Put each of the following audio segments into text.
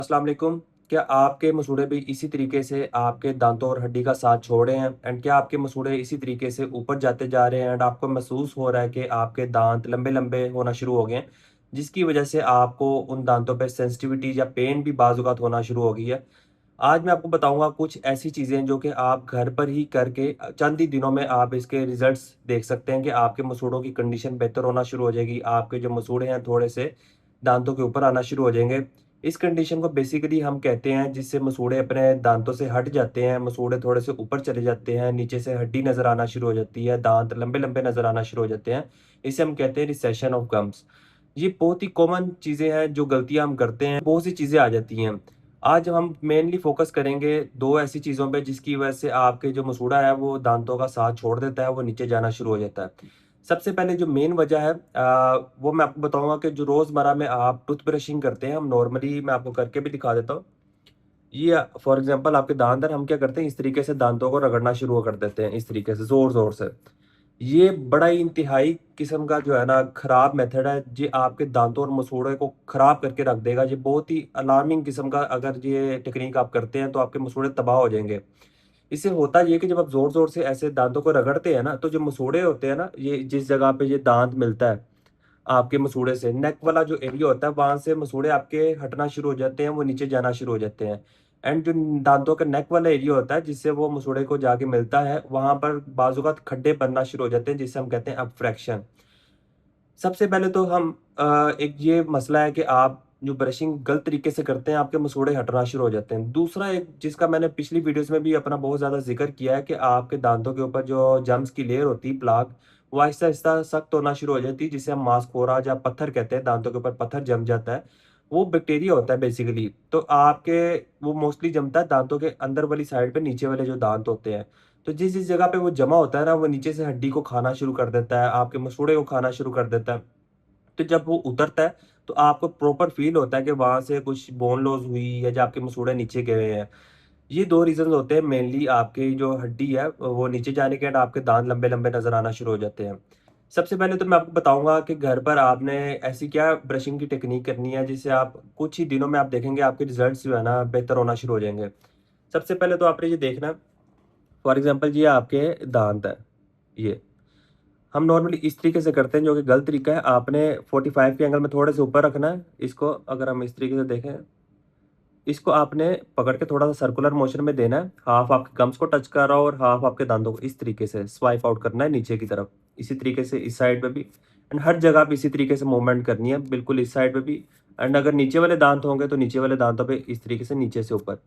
अस्सलाम वालेकुम। क्या आपके मसूड़े भी इसी तरीके से आपके दांतों और हड्डी का साथ छोड़ रहे हैं एंड क्या आपके मसूड़े इसी तरीके से ऊपर जाते जा रहे हैं एंड आपको महसूस हो रहा है कि आपके दांत लंबे-लंबे होना शुरू हो गए हैं, जिसकी वजह से आपको उन दांतों पे सेंसिटिविटी या पेन भी बाज़ औक़ात होना शुरू हो गई है। आज मैं आपको बताऊँगा कुछ ऐसी चीज़ें जो कि आप घर पर ही करके चंद ही दिनों में आप इसके रिज़ल्ट्स देख सकते हैं कि आपके मसूड़ों की कंडीशन बेहतर होना शुरू हो जाएगी। आपके जो मसूड़े हैं थोड़े-से दांतों के ऊपर आना शुरू हो जाएँगे। इस कंडीशन को बेसिकली हम कहते हैं जिससे मसूड़े अपने दांतों से हट जाते हैं, मसूड़े थोड़े से ऊपर चले जाते हैं, नीचे से हड्डी नज़र आना शुरू हो जाती है, दांत लंबे-लंबे नज़र आना शुरू हो जाते हैं। इसे हम कहते हैं रिसेशन ऑफ गम्स। ये बहुत ही कॉमन चीज़ें हैं जो गलतियाँ हम करते हैं, बहुत सी चीज़ें आ जाती हैं। आज हम मेनली फ़ोकस करेंगे 2 ऐसी चीज़ों पे जिसकी वजह से आपके जो मसूड़ा है वो दांतों का साथ छोड़ देता है, वो नीचे जाना शुरू हो जाता है। सबसे पहले जो मेन वजह है वो मैं आपको बताऊँगा कि जो रोज़मर्रा में आप टूथ ब्रशिंग करते हैं, हम नॉर्मली मैं आपको करके भी दिखा देता हूँ। ये फॉर एग्ज़ाम्पल आपके दाँत हैं, हम क्या करते हैं इस तरीके से दाँतों को रगड़ना शुरू कर देते हैं, इस तरीके से ज़ोर-ज़ोर से। ये बड़ा ही इंतहाई किस्म का जो है ना खराब मेथड है, ये आपके दाँतों और मसूड़े को खराब करके रख देगा। ये बहुत ही अलार्मिंग किस्म का अगर ये टेक्नीक आप करते हैं, तो आपके मसूड़े तबाह हो जाएँगे। इससे होता ये है कि जब आप ज़ोर-ज़ोर से ऐसे दाँतों को रगड़ते हैं ना, तो जो मसूड़े होते हैं ना, ये जिस जगह पे ये दाँत मिलता है आपके मसूड़े से, नेक वाला जो एरिया होता है, वहाँ से मसूड़े आपके हटना शुरू हो जाते हैं, वो नीचे जाना शुरू हो जाते हैं। एंड जो दाँतों का नेक वाला एरिया होता है, जिससे वो मसूड़े को जाके मिलता है, वहाँ पर बाज़-औक़ात खड्डे बनना शुरू हो जाते हैं, जिसे हम कहते हैं अब्फ्रैक्शन। सबसे पहले तो हम एक ये मसला है कि आप जो ब्रशिंग गलत तरीके से करते हैं, आपके मसूड़े हटना शुरू हो जाते हैं। दूसरा एक जिसका मैंने पिछली वीडियोज़ में भी अपना बहुत ज़्यादा ज़िक्र किया है कि आपके दाँतों के ऊपर जो जम्स की लेयर होती है, प्लाक, वो आहिस्ता-आहिस्ता सख्त होना शुरू हो जाती है, जिसे हम मास्कोराज या पत्थर कहते हैं, दाँतों के ऊपर पत्थर जम जाता है। वो बैक्टीरिया होता है बेसिकली। तो आपके वो मोस्टली जमता है दाँतों के अंदर वाली साइड पे, नीचे वाले जो दाँत होते हैं। तो जिस-जिस जगह पे वो जमा होता है ना, वो नीचे से हड्डी को खाना शुरू कर देता है, आपके मसूड़े को खाना शुरू कर देता है। तो जब वो उतरता है, तो आपको प्रॉपर फ़ील होता है कि वहाँ से कुछ बोन लॉस हुई या जो आपके मसूड़े नीचे गए हुए हैं। ये 2 रीज़न्स होते हैं मेनली आपकी जो हड्डी है वो नीचे जाने के एंड आपके दाँत लंबे-लंबे नज़र आना शुरू हो जाते हैं। सबसे पहले तो मैं आपको बताऊँगा कि घर पर आपने ऐसी क्या ब्रशिंग की टेक्नीक करनी है जिससे आप कुछ ही दिनों में आप देखेंगे आपके रिज़ल्ट्स जो है ना बेहतर होना शुरू हो जाएँगे। सबसे पहले तो आपने ये देखना है, फॉर एग्ज़ाम्पल ये आपके दाँत हैं, ये। हम नॉर्मली इस तरीके से करते हैं जो कि गलत तरीका है। आपने 45 के एंगल में थोड़े से ऊपर रखना है। इसको अगर हम इस तरीके से देखें, इसको आपने पकड़ के थोड़ा-सा सर्कुलर मोशन में देना है। हाफ आपके गम्स को टच कर रहा हो और हाफ आपके दाँतों को इस तरीके से स्वाइप आउट करना है नीचे की तरफ। इसी तरीके से इस साइड पे भी एंड हर जगह पे इसी तरीके से मूवमेंट करनी है, बिल्कुल इस साइड पे भी एंड अगर नीचे वाले दाँत होंगे तो नीचे वाले दाँतों पे इस तरीके से नीचे से ऊपर।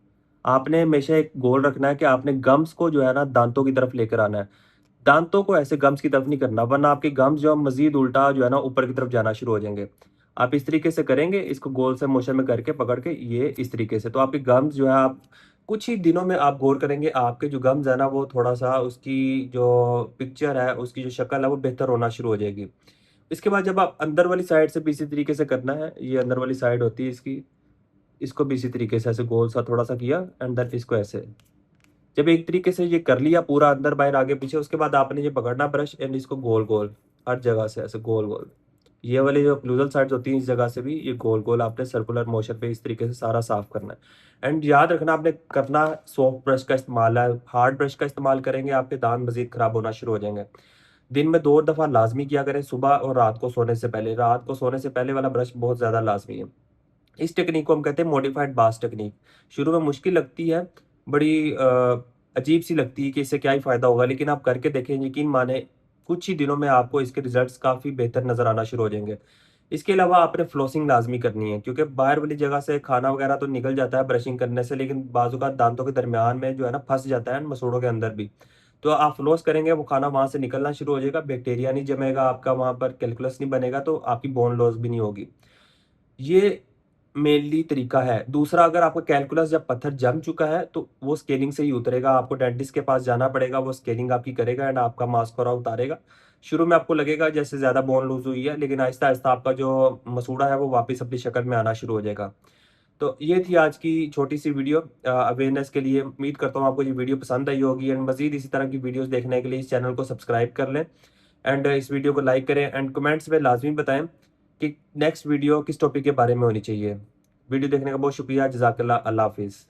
आपने हमेशा एक गोल रखना है कि आपने गम्स को जो है ना दाँतों की तरफ लेकर आना है। दाँतों को ऐसे गम्स की तरफ नहीं करना, वरना आपके गम्स जो है मज़ीद उल्टा जो है ना ऊपर की तरफ जाना शुरू हो जाएँगे। आप इस तरीके से करेंगे, इसको गोल से मोशन में करके पकड़ के ये इस तरीके से, तो आपके गम्स जो है आप कुछ ही दिनों में आप गौर करेंगे आपके जो गम्स है ना वो थोड़ा-सा उसकी जो पिक्चर है, उसकी जो शक्ल है वो बेहतर होना शुरू हो जाएगी। इसके बाद जब आप अंदर वाली साइड से भी इसी तरीके से करना है, ये अंदर वाली साइड होती है इसकी, इसको भी इसी तरीके से ऐसे गोल सा थोड़ा-सा किया एंड देन इसको ऐसे। जब एक तरीके से ये कर लिया पूरा अंदर-बाहर, आगे-पीछे, उसके बाद आपने ये पकड़ना ब्रश एंड इसको गोल-गोल, हर जगह से ऐसे गोल-गोल। ये वाली जो ओक्लूज़ल साइड्स होती हैं, इस जगह से भी ये गोल-गोल आपने सर्कुलर मोशन पे इस तरीके से सारा साफ करना है। एंड याद रखना आपने करना सॉफ्ट ब्रश का इस्तेमाल है, हार्ड ब्रश का इस्तेमाल करेंगे आपके दाँत मज़ीद खराब होना शुरू हो जाएँगे। दिन में 2 दफ़ा लाज़मी किया करें, सुबह और रात को सोने से पहले। रात को सोने से पहले वाला ब्रश बहुत ज़्यादा लाज़मी है। इस टेक्नीक को हम कहते हैं मॉडिफाइड बास टेक्नीक। शुरू में मुश्किल लगती है, बड़ी अजीब-सी लगती है कि इससे क्या ही फ़ायदा होगा, लेकिन आप करके देखें, यकीन मानें कुछ ही दिनों में आपको इसके रिज़ल्ट्स काफ़ी बेहतर नज़र आना शुरू हो जाएँगे। इसके अलावा आपने फ्लॉसिंग लाज़मी करनी है क्योंकि बाहर वाली जगह से खाना वगैरह तो निकल जाता है ब्रशिंग करने से, लेकिन बाज़ औक़ात दाँतों के दरमियान में जो है ना फँस जाता है, मसूड़ों के अंदर भी। तो आप फ्लॉस करेंगे, वो खाना वहाँ से निकलना शुरू हो जाएगा, बैक्टीरिया नहीं जमेगा आपका वहाँ पर, कैल्कुलस नहीं बनेगा, तो आपकी बोन लॉस भी नहीं होगी। ये मेनली तरीका है। दूसरा, अगर आपका कैलकुलस या पत्थर जम चुका है, तो वो स्केलिंग से ही उतरेगा। आपको डेंटिस्ट के पास जाना पड़ेगा, वो स्केलिंग आपकी करेगा एंड आपका मास्कारा उतारेगा। शुरू में आपको लगेगा जैसे ज़्यादा बोन लूज़ हुई है, लेकिन आहिस्ता-आहिस्ता आपका जो मसूड़ा है, वो वापस अपनी शक्ल में आना शुरू हो जाएगा। तो ये थी आज की छोटी-सी वीडियो अवेयरनेस के लिए। उम्मीद करता हूँ आपको ये वीडियो पसंद आई होगी एंड मज़ीद इसी तरह की वीडियोज़ देखने के लिए इस चैनल को सब्सक्राइब कर लें एंड इस वीडियो को लाइक करें एंड कमेंट्स में लाज़मी बताएँ कि नेक्स्ट वीडियो किस टॉपिक के बारे में होनी चाहिए। वीडियो देखने का बहुत शुक्रिया। जज़ाकल्लाह। अल्लाह हाफ़िज़।